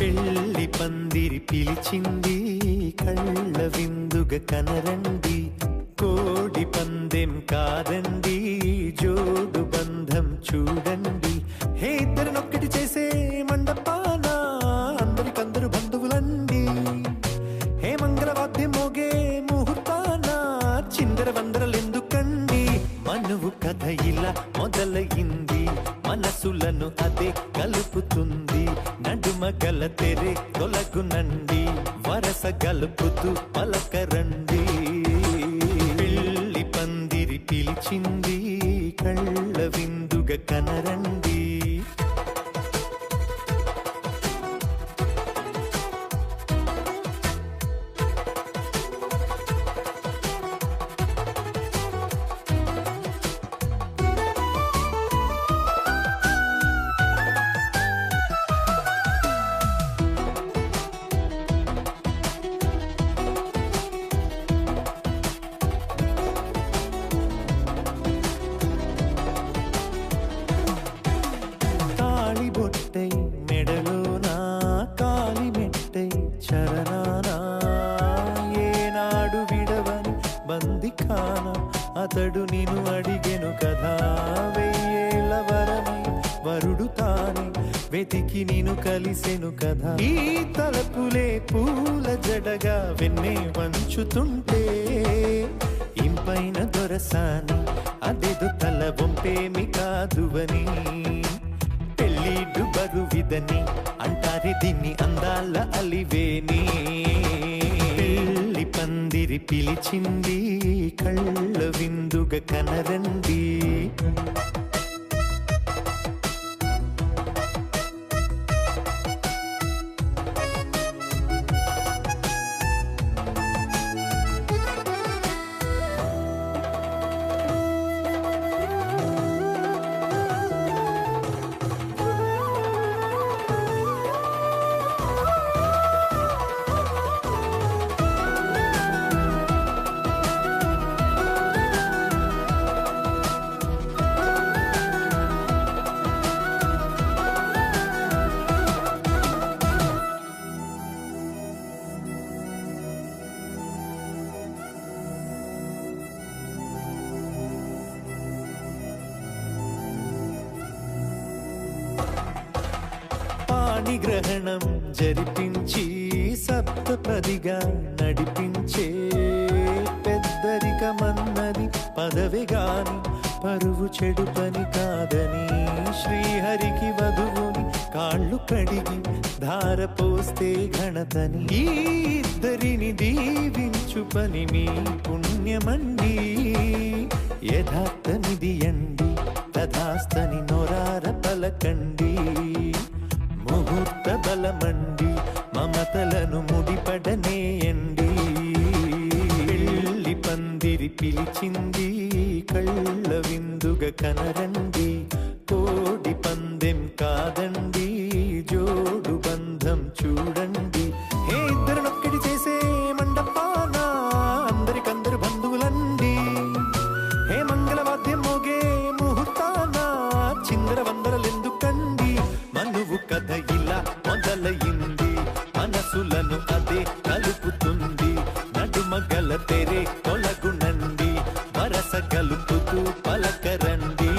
పెళ్లి పందిరి పిలిచింది కళ్ళ విందుగ కనరండి, కోడి పందెం కాదండి జోడు బంధం చూడండి. హే ఇద్దరినొక్కటి చేసే మండపాన అందరికందరు బంధువులండి. హే మంగళవాద్యం మోగే ముహూర్తాన చిందర వందరలెందుకండి. మనువు కథ ఇలా మొదలయింది, మనసులను అదే కలుపుతుంది. నడుమ గల తెరే తొలగునండి, వరస గలుపుతూ పలకరండి. పెళ్లి పందిరి పిలిచింది కళ్ళ విందుగ కనరండి. బొట్టై మెడలోనా కాలి మెట్టై చరణానా ఏనాడు విడవని బందిఖాన అతడు నిన్ను అడిగెను కదా. వెయ్యేళ్ళ వరమై వరుడు తానే వెతికి నిన్ను కలిసెను కదా. ఈ తలపులే పూల జడగా వెన్నే వంచుతుంటే ఇంపైన దొరసాని అదేదో తల వంపేమి కాదువని. పెళ్ళిడు బరువిదని అంటారే దీన్ని అందాల అలివేని. పెళ్లి పందిరి పిలిచింది కళ్ళ విందుగ కనరండి. గ్రహణం జరిపించి సప్తపదిగా నడిపించే పెద్దరికమన్నది పదవి గాని పరువు చెడు పని కాదని. శ్రీహరికి వధువుని కాళ్ళు కడిగి ధార పోస్తే ఘనతని. ఈ ఇద్దరిని దీవించు పని మీ పుణ్యమండి. యథార్థనిది అండి తథాస్తని నొరార పలకండి. ముహూర్త బలమండి మమతలను ముడిపడనేయండి. పెళ్లి పందిరి పిలిచింది కళ్ళ విందుగ కనరండి. కోడి పందెం కాదండి జోడు బంధం చూడండి. హే ఇద్దరినొక్కటి చేసే మండపాన అందరికందరు బంధువులండి. హే మంగళవాద్యం మోగే ముహూర్తాన చిందర వందరలెందుకండి. మనువు కథ ఇలా మొదలయింది, మనసులను అదే కలుపుతుంది. నడుమ గల తెరే తొలగునండి, వరస గలుపుతూ పలకరండి.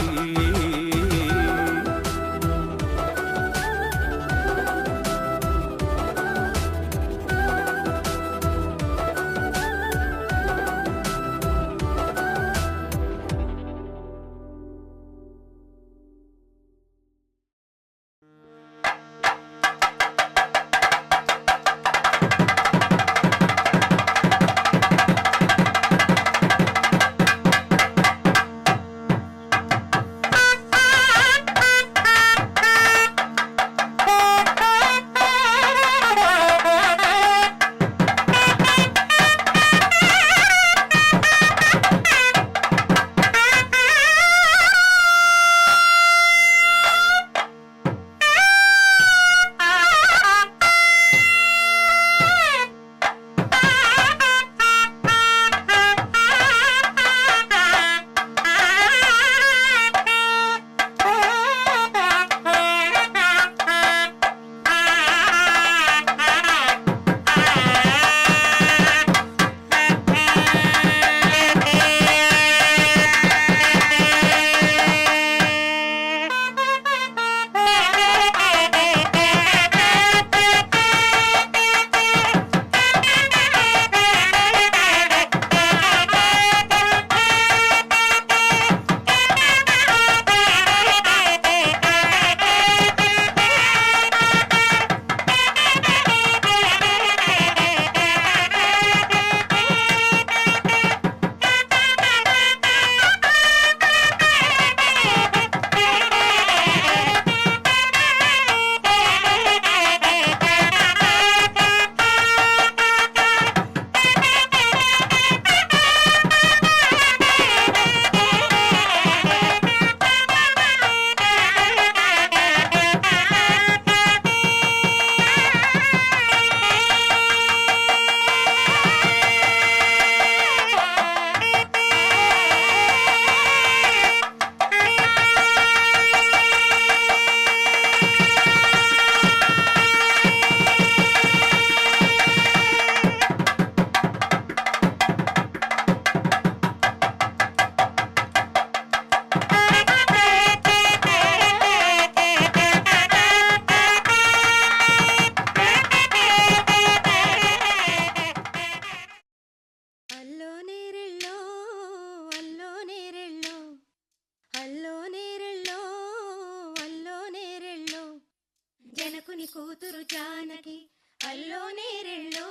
కూతురు జానకి అల్లో నేరెళ్ళో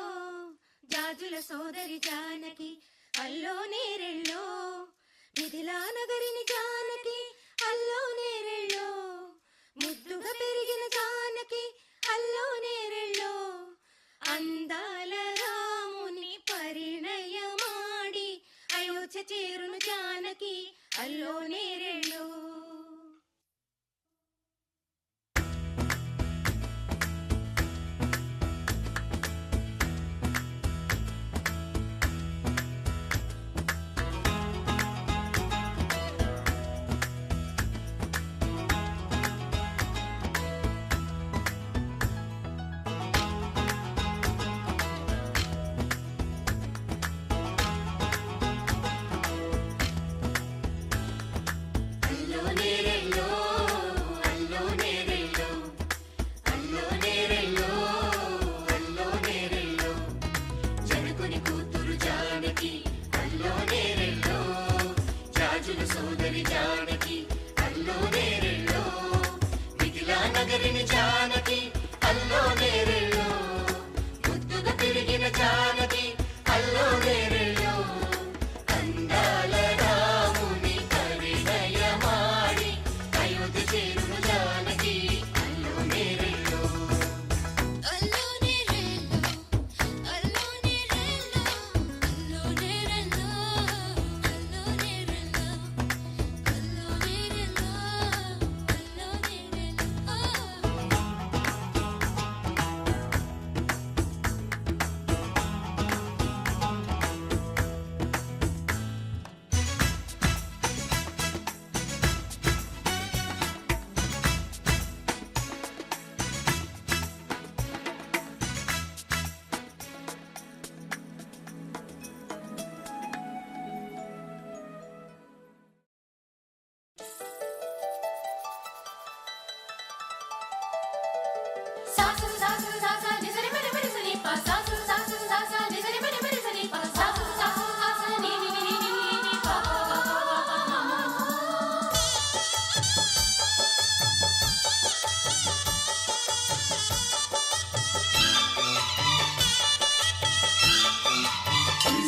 జాజుల సోదరి జానకి అల్లో నేరెళ్ళో మిథిలా నగరిని జానకి అల్లో నేరెళ్ళో ముద్దుగా పెరిగిన జానకి అల్లో నేరెళ్ళో అందాల రాముని పరిణయమాడి అయోధ్య చేరును జానకి అల్లో నేరెళ్ళో.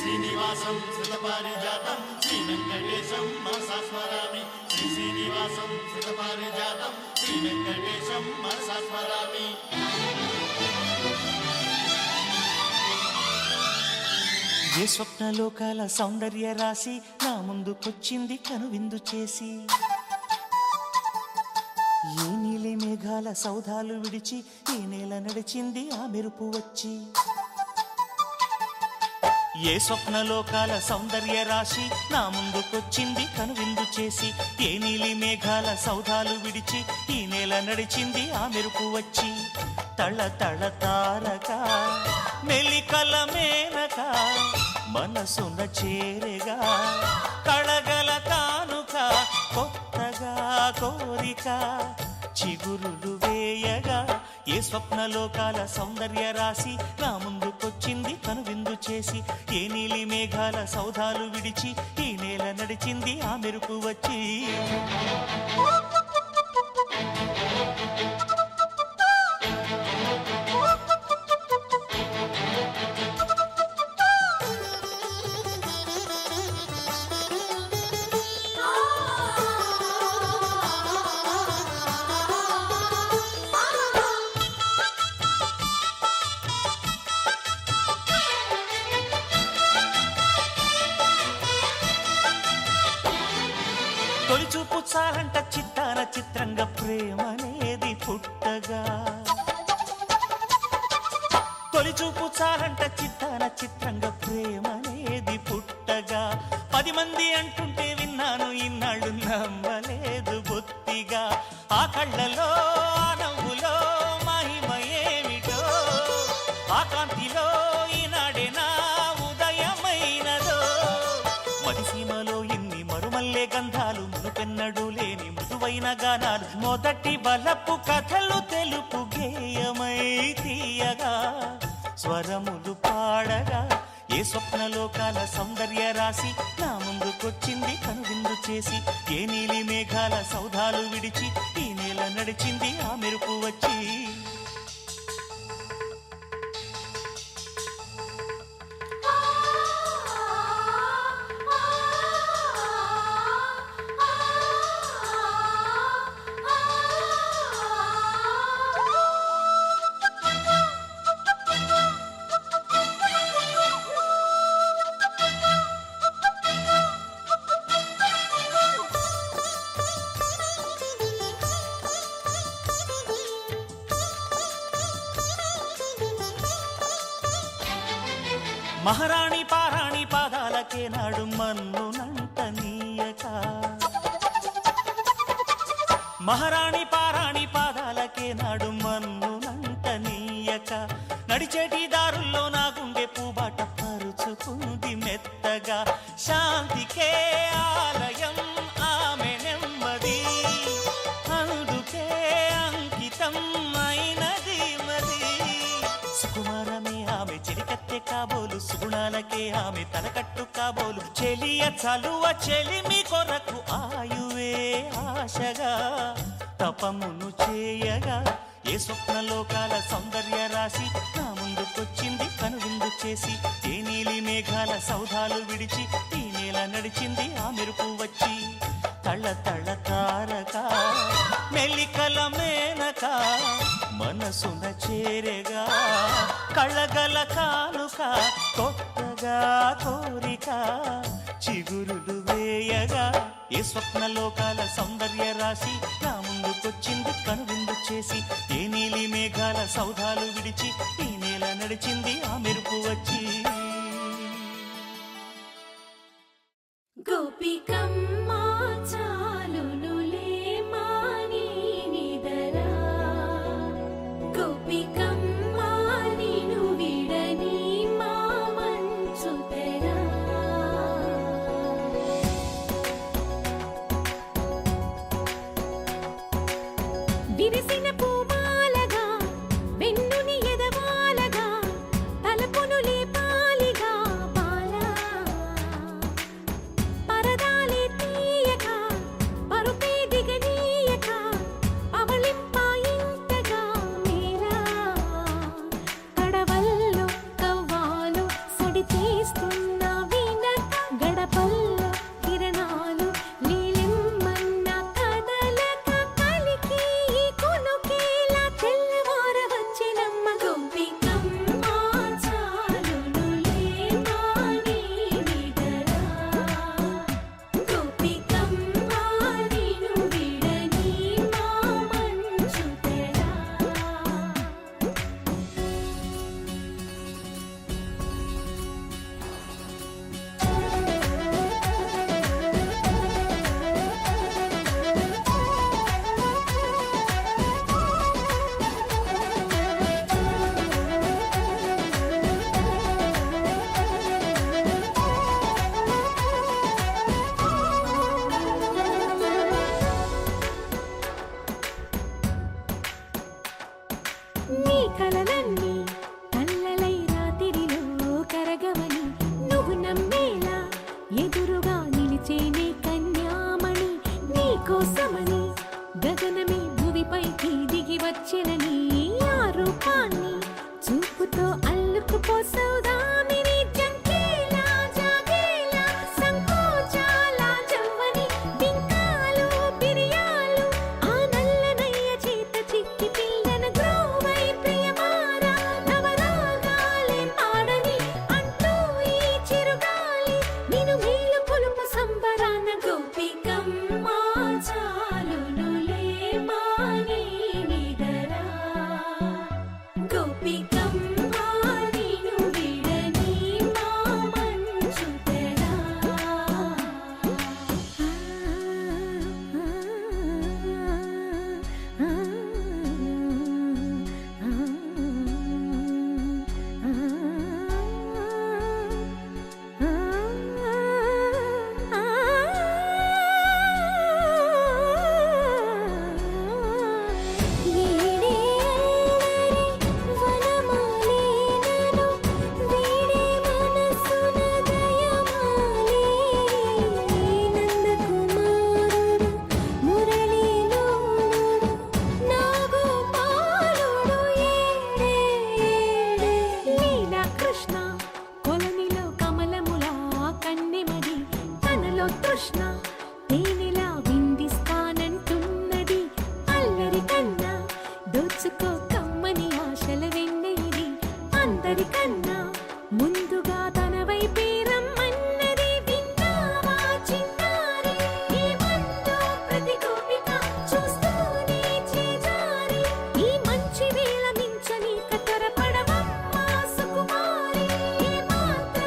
శ్రీనివాసం శ్రీ వెంకటేశం మనసా స్మరామి శ్రీనివాసం శ్రీ వెంకటేశం మనసా స్మరామి. ఏ స్వప్నలోకాల సౌందర్య రాశి నా ముందుకొచ్చింది కనువిందు చేసి, ఏ నీలి మేఘాల సౌధాలు విడిచి ఈ నేల నడిచింది ఆ మెరుపు వచ్చి. ఏ స్వప్నలోకాల సౌందర్య రాశి నా ముందుకొచ్చింది కనువిందు చేసి, ఏ నీలి మేఘాల సౌధాలు విడిచి ఈ నేల నడిచింది ఆ మెరుపు వచ్చి. తళ తళ తారక మెలికల మేనక మనసున చేరగా కళగల కానుక కొత్తగా కోరిక చిగురులు వేయగా. ఏ స్వప్నలోకాల సౌందర్య రాశి నా ముందుకొచ్చింది కనువిందు చేసి, ఏ నీలి మేఘాల సౌధాలు విడిచి ఈ నేల నడిచింది ఆ మెరుపు వచ్చి. తొలిచూపు చాలంట చిత్తాన చిత్రంగా ప్రేమనేది పుట్టగా, తొలిచూపు చాలంట చిత్తాన చిత్రంగా ప్రేమనేది పుట్టగా. 10 మంది అంటుంటే విన్నాను ఇన్నాళ్ళు నమ్మలేదు బొత్తిగా. ఆ కళ్ళలో ఆ నవ్వులో మహిమ ఏమిటో, ఆ కాంతిలో ఈనాడే నా ఉదయమైనదో. మదిసీమలో ఇన్ని మరుమల్లే గంధాలు మునుపెన్నడు లేని మృదువైన గానాలు, మొదటి బలపు కథలు తెలుపు గేయమై తీయగా స్వరములు పాడగా. ఏ స్వప్నలోకాల సౌందర్య రాశి నా ముందుకొచ్చింది కనువిందు చేసి, ఏ నీలి మేఘాల సౌధాలు విడిచి ఈ నేల నడిచింది ఆ మెరుపు వచ్చి. మహారాణి పారాణి పాదాలకే నాడు మన్నునంట నీయక మహారాణి పారాణి పాదాలకే నాడు మన్నునంట నీయక నడిచేటి దారుల్లో నా గుండె పూబాట పరుచుకుంది మెత్తగా శాంతికే ఆలయం ఆమె నెమ్మది అందుకే అంకితం అయినది మది సుకుమారమే ఆమె చెలికత్తె కాబోలు సుగుణాలకే ఆమె తలకట్టు కాబోలు చెలియ చలువ చెలిమి కొరకు ఆయువే ఆశగా తపమును చేయగా ఏ స్వప్నలోకాల సౌందర్య రాశి నా ముందుకొచ్చింది కనువిందు చేసి ఏ నీలి మేఘాల సౌధాలు విడిచి ఈ నేల నడిచింది ఆ మెరుపు వచ్చి తళ్ళ తళ్ళ తారక మెల్లికల మేనక మనసున చేరేగా కళ్ళగల కానుక కొత్తగా కోరిక చిగురులు వేయగా ఏ స్వప్నలోకాల సౌందర్య రాశి నా ముందుకొచ్చింది కనువిందు చేసి ఏ నీలి మేఘాల సౌధాలు విడిచి ఈ నేల నడిచింది ఆ మెరుపు వచ్చి గోపికమ్మా చాలునులే మాని నిదరా గోపికమ్మా నిను విడని మా మంచు తెరా విరిసిన పూమాలగా వెన్నుని ఎదవాలగా తలపును లేపాలిగా బాలా పరదాలే తీయక పరుపే దిగనీయక పవళింపాయింతగా మేరా కడవల్లో కవ్వాలు సడి చేస్తున్న వినక గడపల్లో కిరణాలు నీలిమ్మన్న కదలక కలికి ఈ కొనుకేలా తెల్లవార వచ్చినమ్మ గోపికమ్మ చాలునులే మాని నిదరా గోపికమ్మ నిను విడని మా మంచు తెరా నీ కలలన్నీ కళ్ళలై రాత్రిలో కరగవని నువ్వు నమ్మేలా ఎదురుగా నిలిచేనే కన్యామణి నీ కోసమని గగనమే భువిపైకి దిగి వచ్చినని ఆ రూపాన్ని చూపుతో అల్లుకుపోసౌదామిని జంకేలా జాగేలా సంకోచాల జవ్వని బింకాలు బిరియాలు ఆ నల్లనయ్య చేత చిక్కి పిల్లన గ్రోవై ప్రియమారా నవరాగాలే పాడని అంటూ ఈ చిరుగాలి నిన్ను మేలు పొలుపు సంబరాన గోపికమ్మ చాలునులే మాని నిదరా గోపికమ్మ నిను విడని మా మంచు తెరా కృష్ణ కొలనిలో కమలములా కన్నెమది తనలో తృష్ణ తేనెలా విందిస్తానంటున్నది అల్లరి కన్నా దోచుకో కమ్మని ఆశల వెన్నెయిది అందరికన్నా ముందుగా తన వైపే రమ్మన్నది విన్నావా చిన్నారి ఏమందో ప్రతి గోపిక చూస్తూనే చేజారి ఈ మంచి వేళ మించని కతరపడవమ్మ సుకుమారి ఏ మాత్రం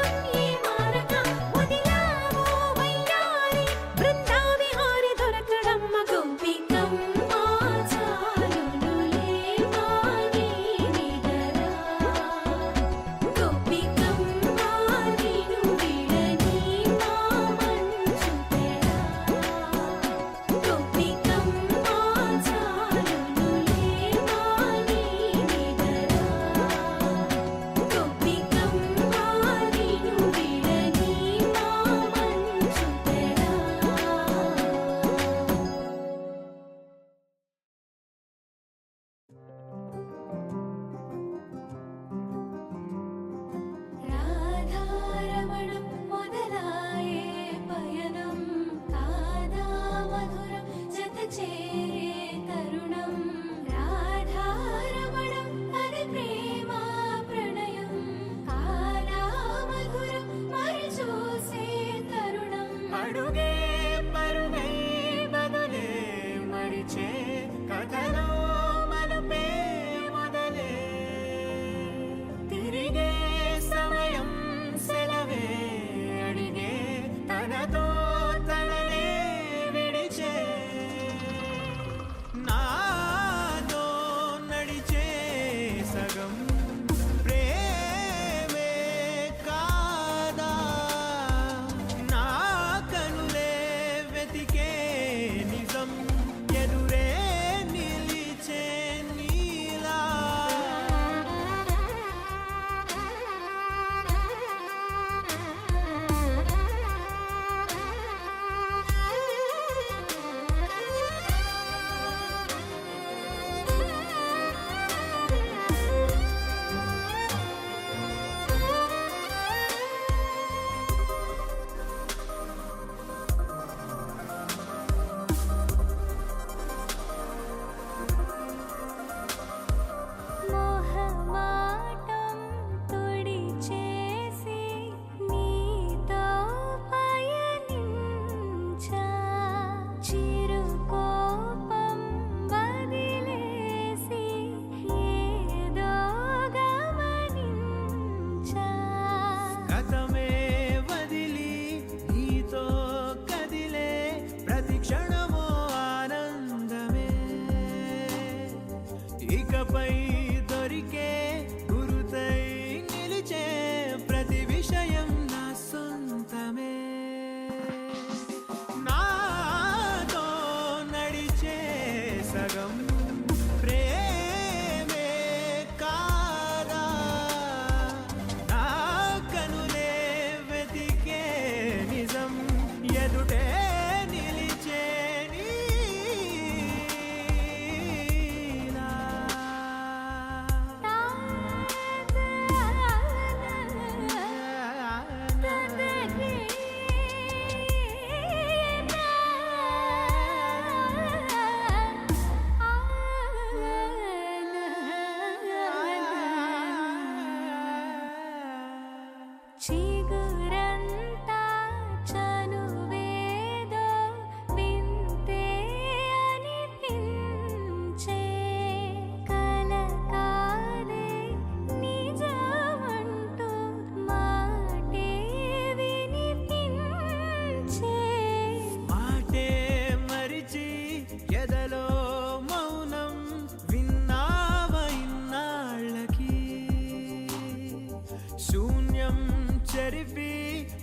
చెరిపి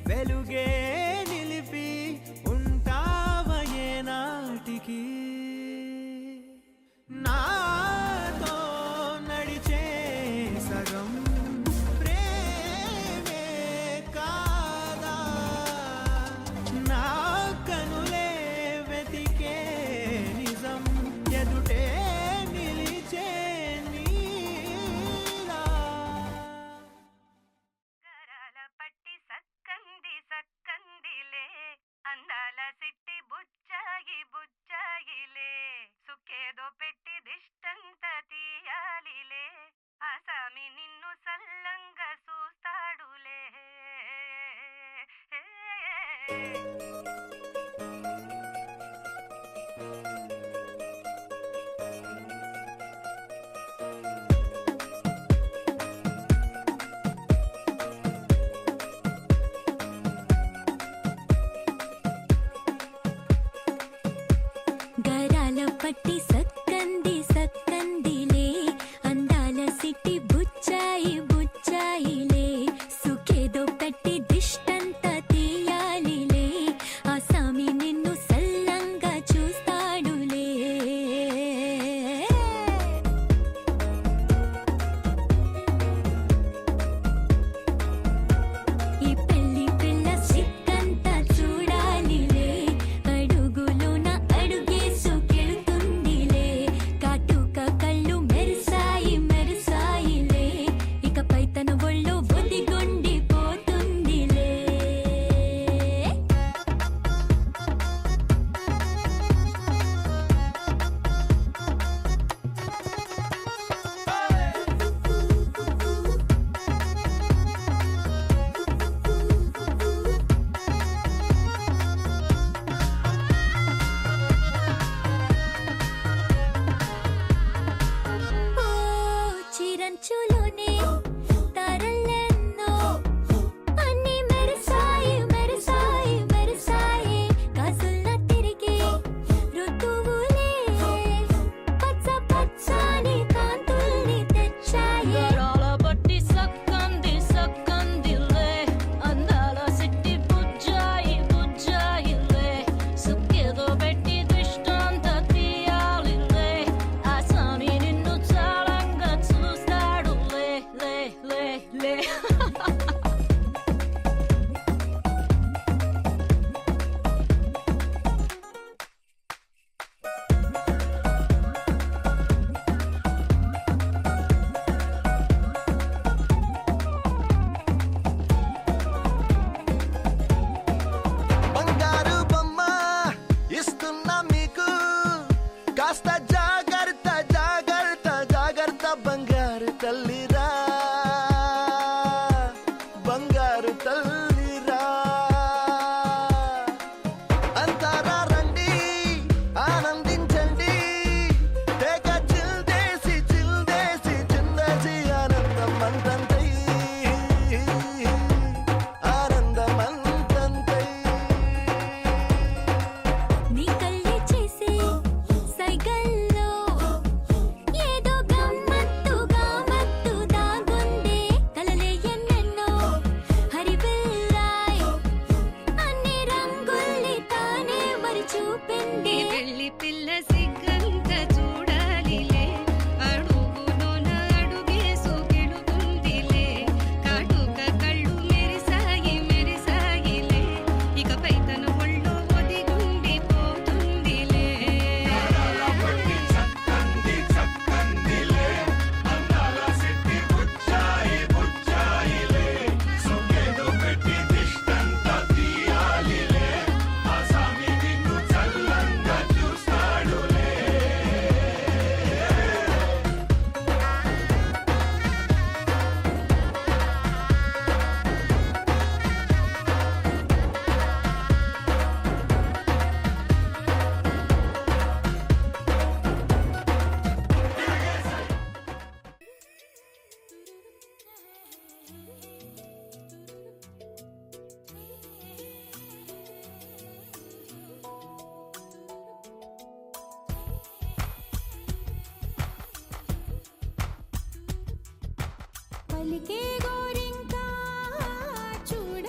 వెలుగే నిలిపి ఉంటావయే నాటికి నాతో నడిచే సగం ప్రేమే కాదా నా కనులే వెతికే నిజం ఎదుటే నిలిచే నీలా గరాల పట్టి సక్కంది సక్కందిలే అందాల సిట్టి బుచ్చాగి బుచ్చాగిలే సుక్కేదో పెట్టి దిష్టంత తీయాలిలే ఆసామి నిన్ను సల్లంగా చూస్తాడులే గరాల పట్టి సక్కంది సక్కందిలే అందాల సిట్టి బుచ్చాయి బుచ్చాయిలే సుఖేదో పెట్టి దిష్టంత తీయాలిలే ఆసామి నిన్ను సల్లంగా చూస్తాడులే ఈ పెళ్లి పిల్ల సిక్కంతా చూడాలిలే అడుగులోన అడుగేసుకెళ్తుందిలే కాటుక కళ్ళు మెరిసాయి మెరిసాయిలే ఇకపై తన ఒళ్ళో ఒదిగొండిపోతుందిలే ఓ చిరంచులోనే తారలెన్నో అన్ని మెరిసాయి మెరిసాయి మెరిసాయి కాసుల తిరిగి ఋతువులే పచ్చ పచ్చని కాంతుల్ని తెచ్చాయి గరాల పట్టి సక్కంది సక్కందిలే అందాల సిట్టి బుజ్జాయి బుజ్జాయిలే సుక్కేదో పెట్టి దిష్టంత తీయాలిలే ఆసామి నిన్ను చాలంగా చూస్తాడులే లే లే లే బంగారు బొమ్మ ఇస్తున్నా మీకు కాస్త జాగ్రత్త జాగ్రత్త జాగ్రత్త బంగారు తల్లిరా బంగారు తల్లిరా అంతారా రండి ఆనందించండి తెగ చిల్దేసి చిల్దేసి చిందేసి ఆనందం అంతంతై ఆనందం అంతంతై నీ కళ్ళే చేసే సైగల్లో ఏదో గమ్మత్తుగా మత్తు దాగుందే కలలే ఎన్నెన్నో హరివిల్లాయ్ అన్ని రంగుల్ని తానే మరి చూపింది పెళ్లి పిల్ల సిగ్గంత చూడాలిలే అడుగులోన అడుగేసుకెళుతుందిలే కాటుక కళ్ళు మెరిసాయి మెరిసాయిలే ఇకపై తన ఒళ్ళో ఒదిగుండిపోతుందిలే పలికే గోరింకా చూడ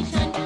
Yeah.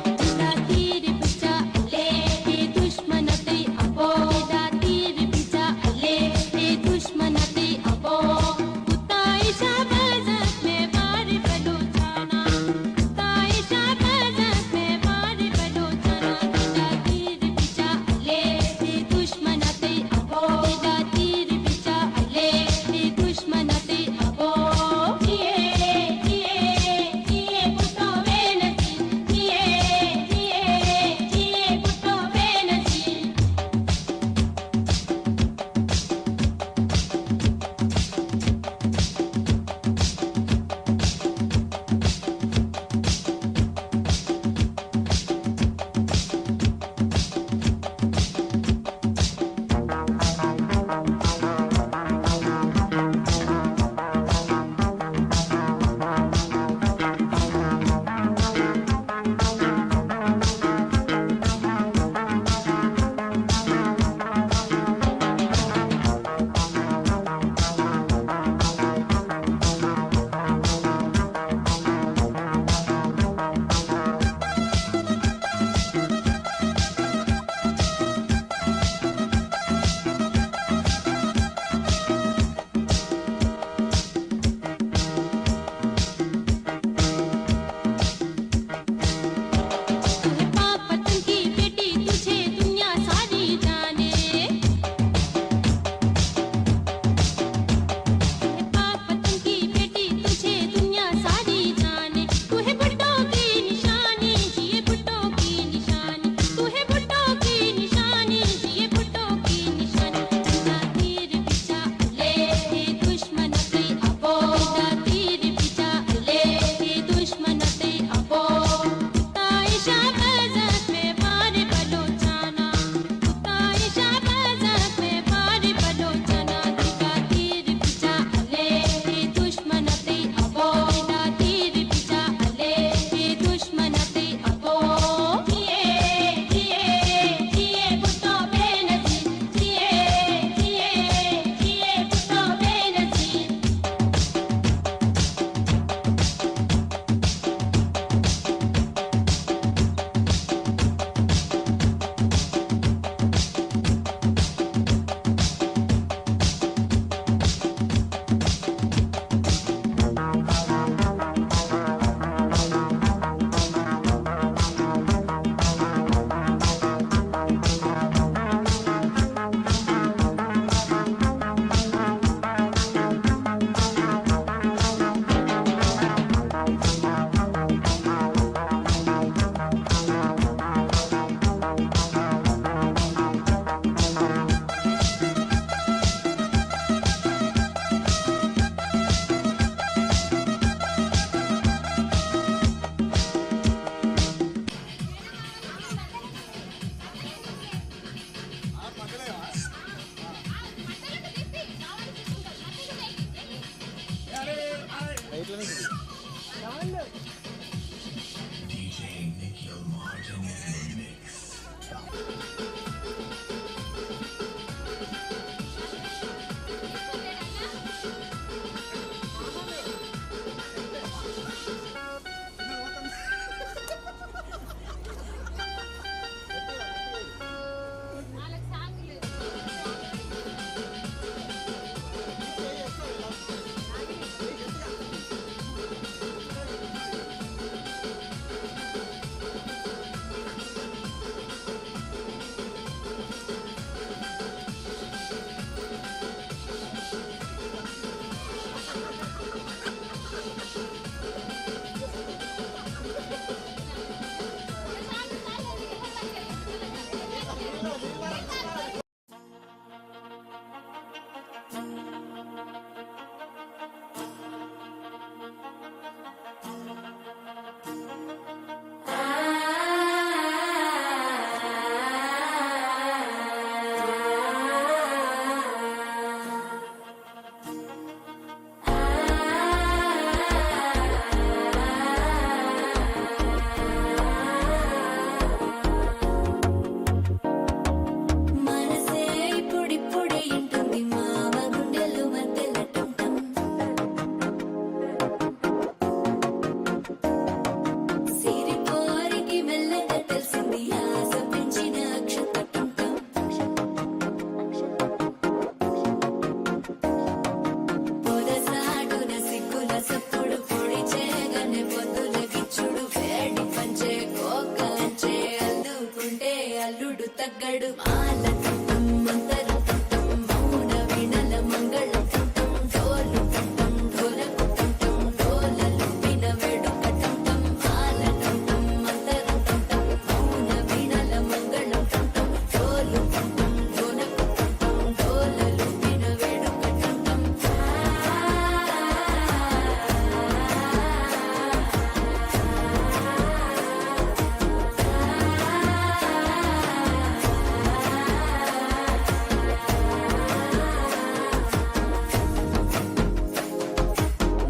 తగ్గడు మాల తంతం మంతరం తంతం మౌన వీణల మంగళం తంతం డోలు తంతం ఢోలకు తంతం డోలలు విన వేడుక తంతం మాల తంతం మంతరం తంతం మౌన వీణల మంగళం తంతం డోలు తంతం ఢోలకు తంతం డోలలు విన వేడుక తంతం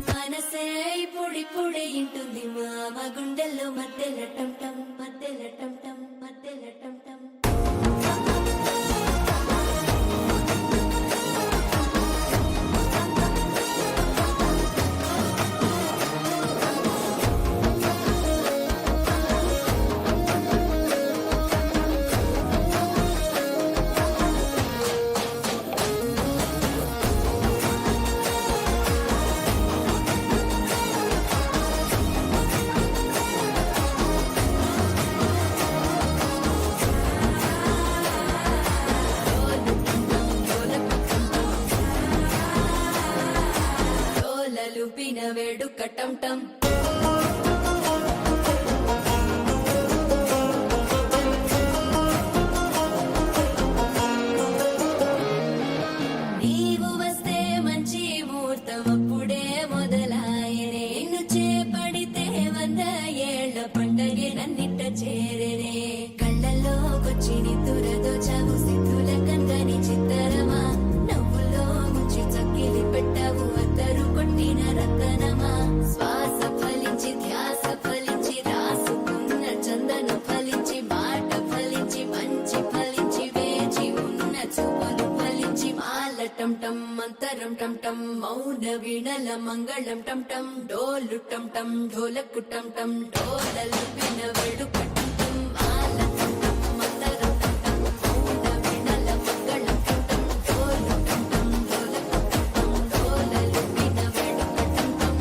మనసే పొడి పొడి ఇంటుంది మామ గుండెల్లో మధ్యల టంటం మధ్యల టంటం మధ్యల టంటం డోలలు పిన వేడుక టంటం నీవు వస్తే మంచి ముహూర్తం అప్పుడే మొదలాయనే నిన్ను చేపడితే 100 ఏళ్ల పండగే నన్నిట్ట చేరేనే కళ్ళల్లోకొచ్చి నిద్దురదోచావు సిద్ధుల కందని చిత్తరమా నవ్వులో ముంచి చక్కిలి పెట్టావు అద్దరు కొట్టిన రతనమా శ్వాస ఫలించి ధ్యాస ఫలించి రాసుకున్న చందనం ఫలించి మాట ఫలించి మంచి ఫలించి వేచి ఉన్న చూపులు ఫలించి మాల టంటం మంతరం టంటం మౌన వీణల మంగళం టంటం డోలు టంటం ఢోలకు టంటం డోలలు విన వేడుక టంటం మాల టంటం మంతరం టంటం మౌన వీణల మంగళం టంటం డోలు టంటం ఢోలకు టంటం డోలలు విన వేడుక టంటం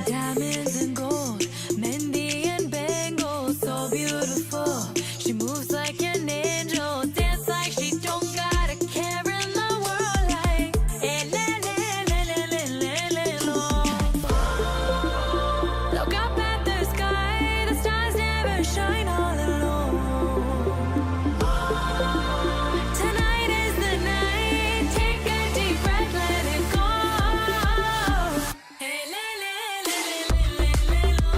Diamonds and gold, Mendy and bangles, so beautiful. She moves like an angel, dance like she don't got a care in the world. Like, eh, le, le, le, le, le, le, le, lo. Look up at the sky, the stars never shine all alone. Tonight is the night, take a deep breath, let it go. Hey, le, le, le, le, le, le, le, lo.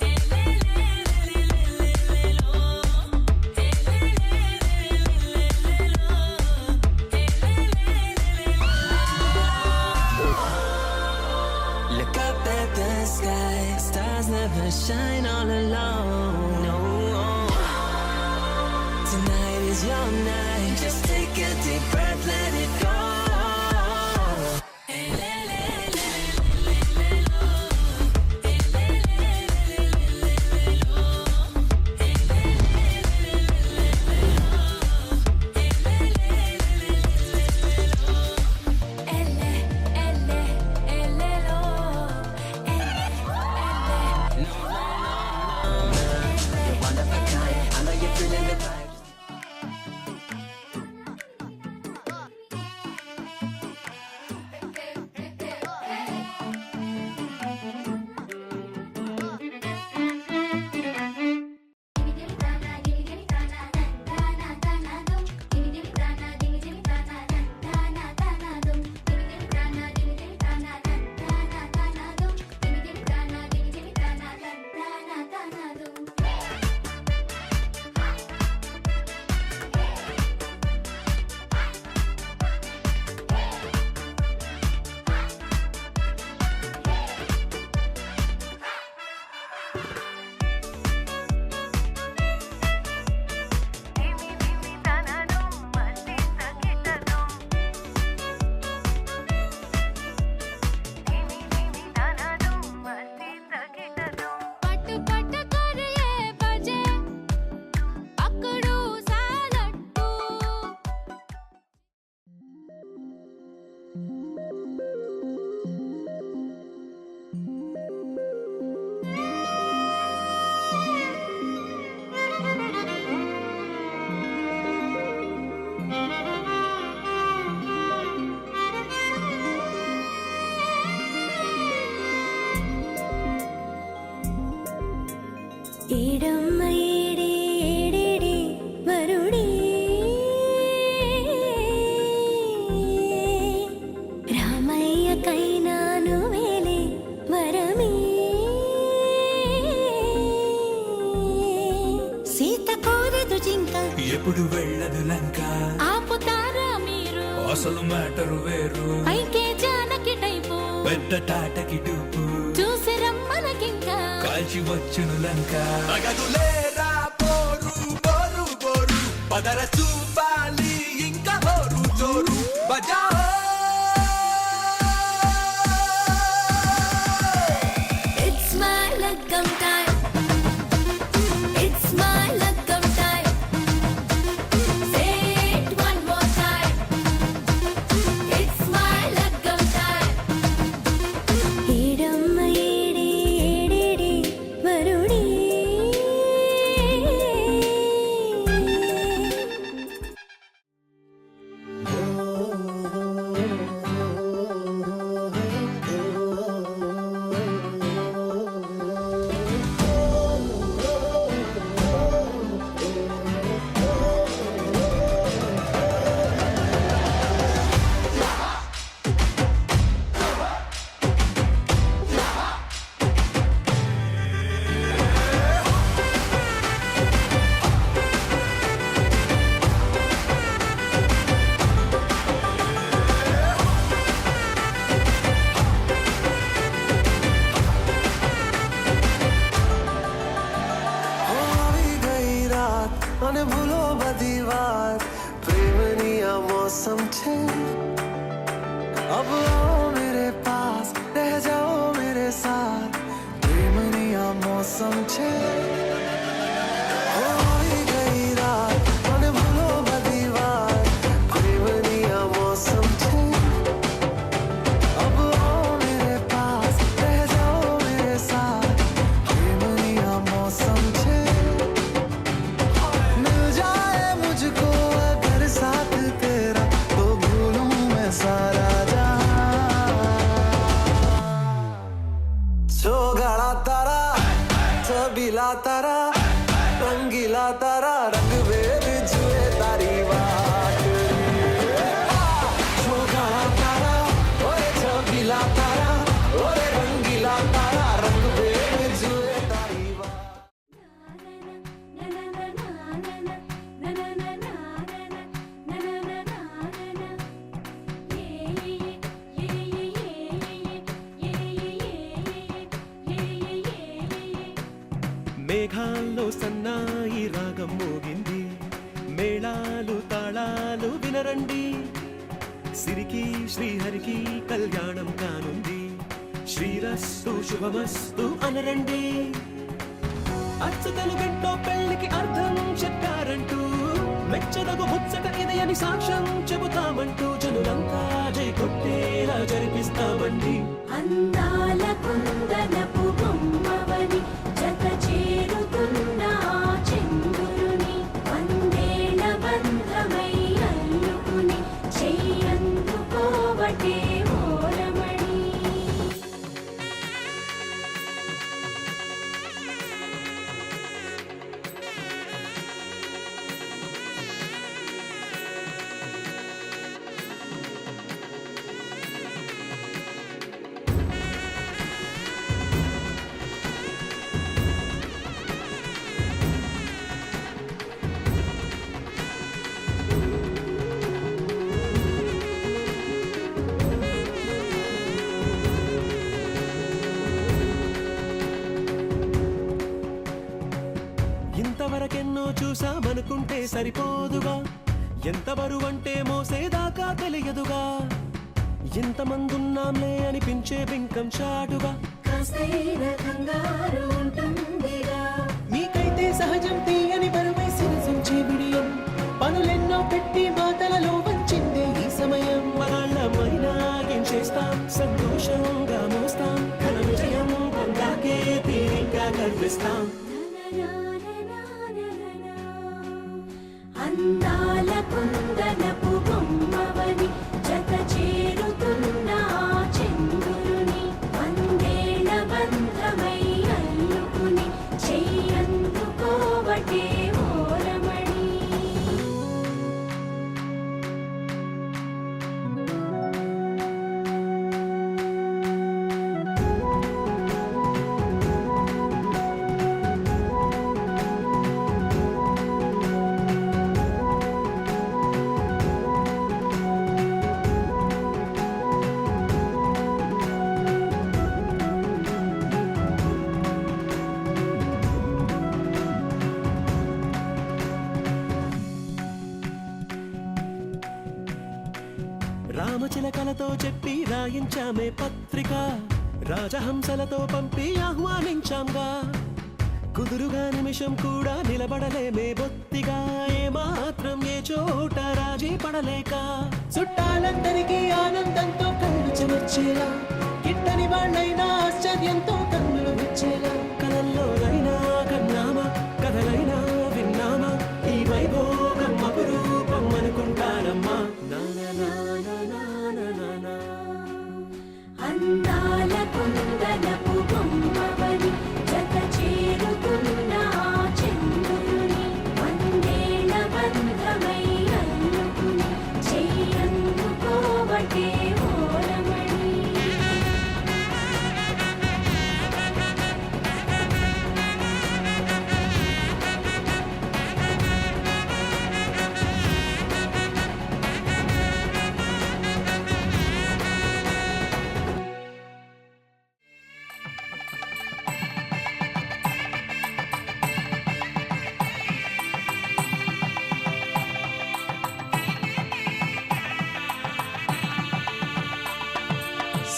Hey, le, le, le, le, le, le, le, lo. Hey, le, le, le, le, le, le, lo. Hey, le, le, le, le, le. Look up at the sky, stars never shine all alone. No, tonight is your night. Just take a deep breath, let it go. Hey, le, le, le, le, le, le, lo. Hey, le, le, le, le, le, le, lo. Hey, le, le, le, le, le, le, lo. Hey, le, le, le, le, le, lo. Elle, elle, lo. Elle, You're one of a kind, I know you're feeling the vibe. జింక ఎప్పుడు వెళ్ళదు లంక ఆపుతారా మీరు అసలు matter వేరు పైకే Janaki type పెద్ద టాటకి టూపు చూసి రమ్మనకింకా కాల్చి వచ్చును లంక పదర చూపాలి ఇంకా హోరు జోరు బజా It's my lagam time. It's my lagam time. Say it one more time. It's my lagam time. Idamma edi ededi varudi. અને ભૂલો બધી વાત પ્રેમની આ મૌસમ છે अब आओ मेरे पास रह जाओ मेरे साथ प्रेमनी आ मौसम छे होई गई रात અને ભૂલો બધી વાત પ્રેમની આ મૌસમ છે अब आओ मेरे पास रह जाओ मेरे साथ प्रेमनी आ मौसम छे मिल जाए मुझको अगर साथ तेरा तो भूलूं मैं सारा गाड़ा तारा सबीला तारा रंगीला तारा रंग वेद जुए तारी बात गाड़ा तारा ओए सबीला तारा ओए रंगीला तारा रंग वेद जुए तारी बात మేఘాల్లో సన్నాయి రాగం మోగింది మేళాలు తాళాలు వినరండి సిరికి శ్రీహరికి కళ్యాణం కానుంది శ్రీరస్తు శుభమస్తు అనరండి అచ్చతలు గంటో పెళ్లికి అర్థం చెప్పారంటూ మెచ్చదగు ముచ్చట ఇది అని సాక్ష్యం చెబుతామంటూ జనులంతా జై కొట్టేలా జరిపిస్తామండి అందాల కుందనపు బొమ్మవని జత చేరుతున్న ఆ చంద్రుని వందేళ్ల బంధమై అల్లుకుని చెయ్యందుకోవటే ఓరమణి ఇంతవరకెన్నో చూసామనుకుంటే సరిపోదుగా ఎంత బరువంటే మోసేదాకా తెలియదుగా ఇంతమందున్నాంలే అనిపించే బింకం చాటుగా కాస్తైన కంగారు ఉంటుందిగా మీకైతే సహజం తీయని బరువై సిరసించే బిడియం పనులెన్నో పెట్టి మాటలలో వంచిందే ఈ సమయం మనాళ్ళమైనా ఏం చేస్తాం సంతోషంగా మోస్తాం ఘన విజయం పొందాకే తీరిగ్గా కనిపిస్తాం అందాల కుందనపు బొమ్మవని జత చేరుతున్న ఆ చంద్రుని వందేళ్ల బంధమై అల్లుకుని చెయ్యందుకోవటే ఓరమణి చిలకలతో చెప్పి రాయించామే పత్రిక, రాజహంసలతో పంపి ఆహ్వానించాంగా. కుదురుగా నిమిషం కూడా నిలబడలేమే బొత్తిగా, ఏ మాత్రం ఏ చోట రాజీ పడలేక. చుట్టాలందరికీ ఆనందంతో కళ్ళు చెమర్చేలా, గిట్టని వాళ్ళైనా ఆశ్చర్యంతో కన్నులు విచ్చేలా. కలల్లోనైనా కన్నామా, కథలైనా విన్నామా, ఈ వైభోగం అపురూపం అనుకుంటారమ్మా. అందాల కుందనపు బొమ్మవని జత చేరుకున్న ఆ చంద్రుని, వందేళ్ల బంధమై అల్లుకుని చెయ్యందుకోవటే ఓరమణి.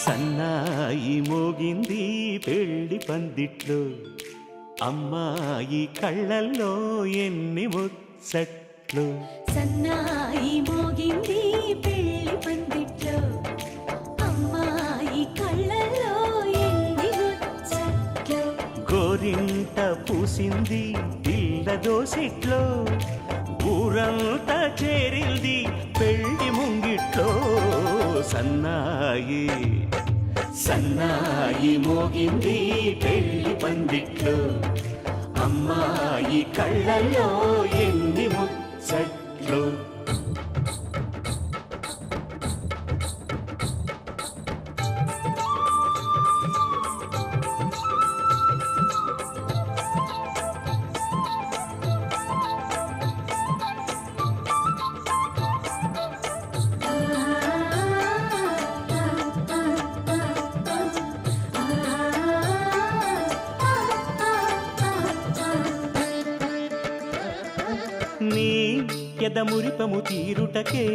సన్నాయి మోగింది పెళ్లి పందిట్లో, అమ్మాయి కళ్ళల్లో ఎన్ని ముచ్చట్లు. సన్నాయి మోగింది పెళ్లి పందిట్లో, అమ్మాయి కళ్ళల్లో ఎన్ని ముచ్చట్లు. గోరింట పూసింది పిల్ల దోసిట్లో, ఊరంతా చేరింది పెళ్లి ముంగిట్లో. సన్నాయి సన్నాయి మోగింది పెళ్లి పందిట్లో, అమ్మాయి కళ్ళల్లో ఎన్ని ముచ్చట్లు. నీ ఎదమురిపము తీరుటకే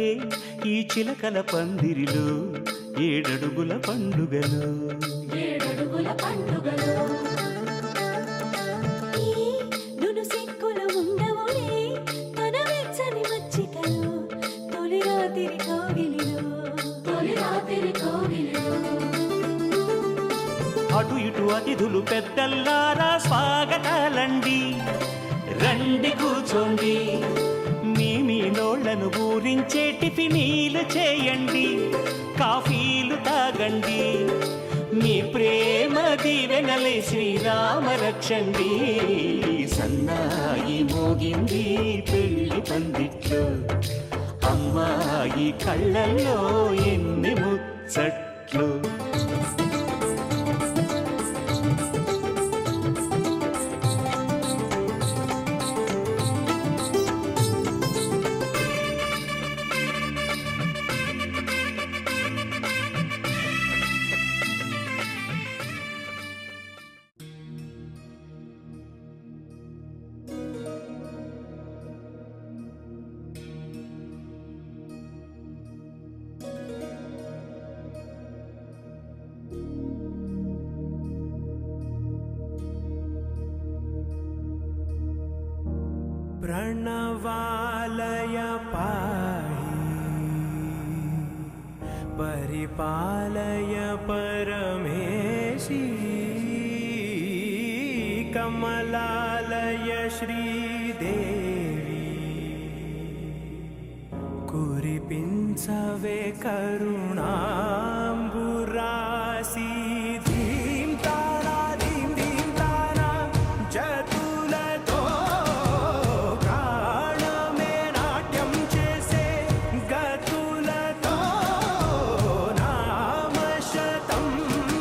ఈ చిలకల పందిరిలో ఏడడుగుల పండుగలు. ఏడడుగుల పండుగలు ఈ నును సిక్కులు ఉండవులే, తన వెచ్చని మచ్చికలు. తొలి రాత్రి కోగిలిలో, తొలి రాత్రి కోగిలిలో. అటు ఇటు అతిథులు పెద్దల్లారా స్వాగతాలండి, రండి కూర్చోండి. మీ నోళ్లను ఊరించే టిఫినీలు చేయండి, కాఫీలు తాగండి. మీ ప్రేమ దీవెనలే శ్రీరామ రక్షండి. సన్నాయి మోగింది పెళ్లి పందిట్లో, అమ్మాయి కళ్ళల్లో ఎన్ని ముచ్చట్లు. प्रणवालय पाहि परिपालय परमेशी कमलालय श्रीदेवी कुरिपिंचवे करुणांबुरासी धीम तारा धीम धीम तारा जतुलतो प्राणमे नाट्यं चेसे गतुलतो नामशतं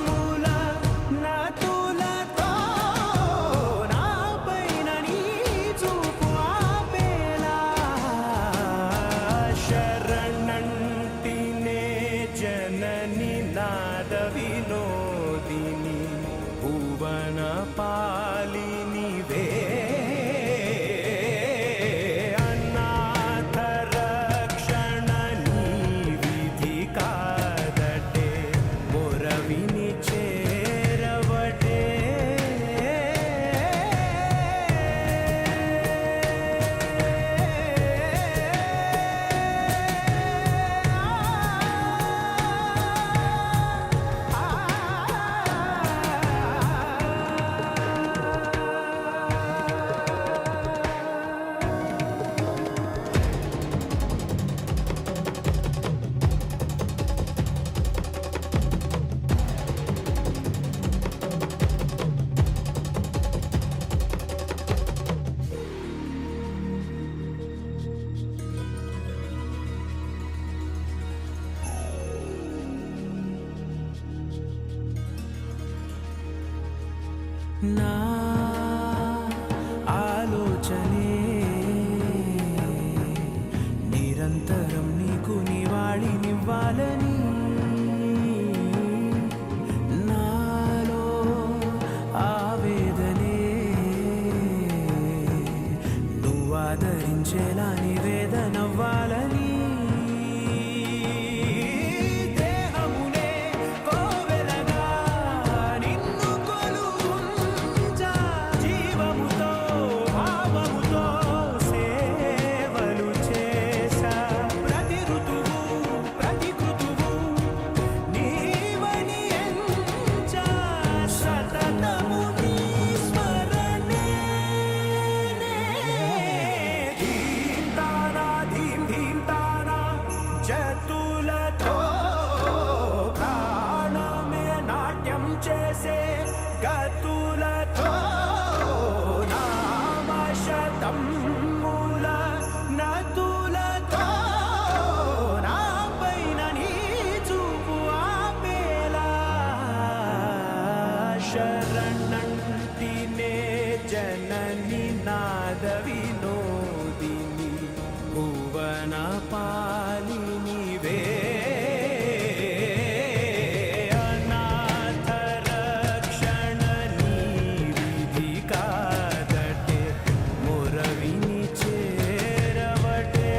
मूल नतुलतो नापैननी चूपु आपेला शरणंटिने जननी नाद विनोदिनी भुवन पालिनी वे अनाथ रक्षणनी विधिका నా ఆలోచనే నిరంతరం నీకు నివాళినివ్వాలని నాలో ఆవేదనే నువ్వు ఆదరించేలా నివేదనవ్వాలని జతులతో ప్రాణమే నాట్యం చేసే గతులతో నామశతం మూల నతులతో నా పైన నీ చూపు ఆపేలా శరణంటినే జనని నాద వినోదిని భువన పాలినివే అనాథ రక్షణ నీ విధి కాదటే మురవిని చేరవటే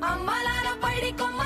అమ్మలాల పైడి కొమ్మ